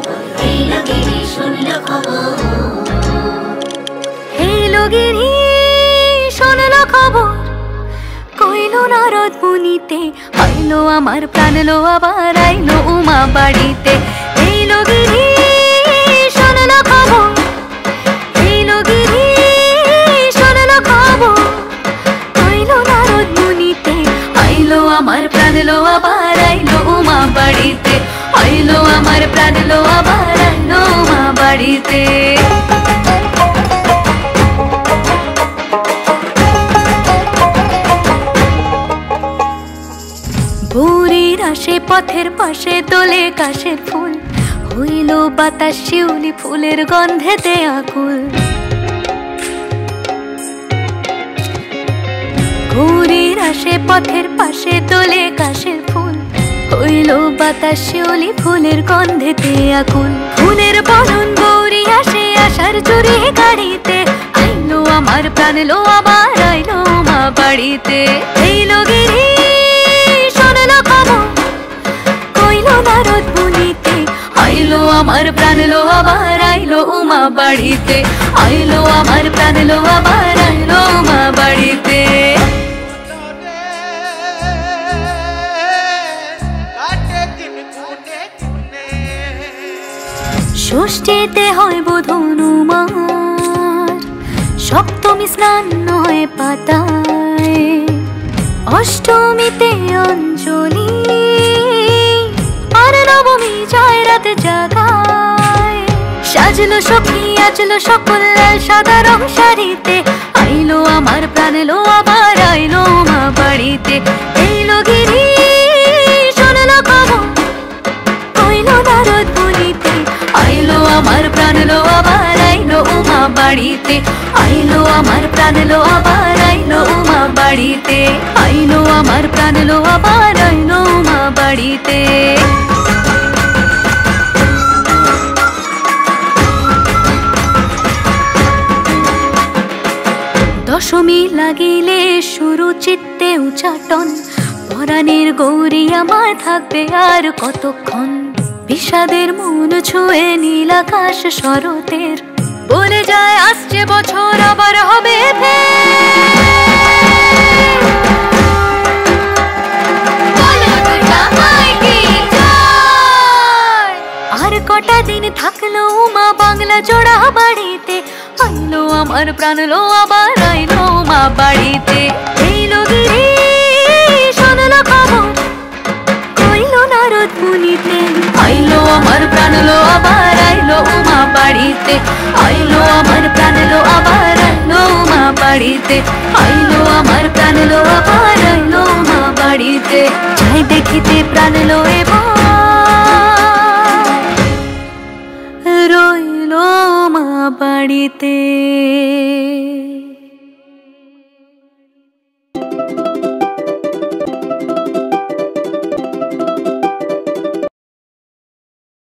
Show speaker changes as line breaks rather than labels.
খবর, এলো গিরি শুনলো খবর।
এলো গিরি শুনলো খবর, কইলো নারদ মুনিতে, আইলো আমার প্রাণ লো আবার আইলো উমা বাড়িতে। এলো গিরি শুনলো খবর, এলো গিরি শুনলো খবর, কইলো নারদ মুনিতে, আইলো আমার প্রাণ লো আবার আইলো উমা বাড়িতে। আইলো আমার প্রাণ লো আবার আইলো উমা বাড়িতে। ভোরের আসে পথের পাশে তোলে কাশের ফুল, হইল বাতাস শিউলি ফুলের গন্ধেতে আকুল। ভোরের আসে পথের পাশে তোলে কাশের ফুল, হইল বাতাস শিউলি ফুলের গন্ধেতে আকুল। ফুলের বরণ গৌরী আসে আশার চুরি গাড়িতে, আইলো আমার প্রাণ লো আবার আইলো মা বাড়িতে। এইলো গিরি শুনলো খবর, কইলো নারদ মুনিতে, আইলো আমার প্রাণ লো আবার আইলো উমা বাড়িতে। আইলো আমার প্রাণ লো আবার আইলো উমা বাড়িতে। ষষ্ঠীতে হয় বোধন উমার, সপ্তমী স্নান হয় পাতায়, অষ্টমীতে অঞ্জলি, আর নবমী যায় রাত জাগায়। সাজলো সখী আজলো সকল লাল সাদা রং শাড়িতে, আইলো আমার প্রাণ লো আবার আইলো মা বাড়িতে। এইলো গিরি শুনলো খবর, কইলো নারদ মুনিতে, আইলো আমার প্রাণ লো আবার আইলো উমা বাড়িতে। আইলো আমার প্রাণ লো আবার আইলো উমা বাড়িতে। আইলো আমার প্রাণ লো আবার আইলো উমা বাড়িতে। দশমী লাগিলে শুরু চিত্তে উচাটন, পরাণের গৌরী আমার থাকবে আর কতক্ষণ। বিষাদের মন ছুঁয়ে নীল আকাশ শরতের, বলে যায় আসছে বছর আবার হবে আর কটা দিন থাকলো উমা বাংলা জোড়া বাড়িতে, আইলো আমার প্রাণ লো আবার আইলো মা বাড়িতে। এইলো গিরি শুনলো খবর, কইলো নারদ মুনিতে, আইলো আমার প্রাণ লো আবার আইলো উমা বাড়িতে। আইলো আমার প্রাণ লো আবার আইলো উমা বাড়িতে। আইলো আমার প্রাণ লো আবার আইলো উমা বাড়িতে। যাই দেখিতে প্রাণ লো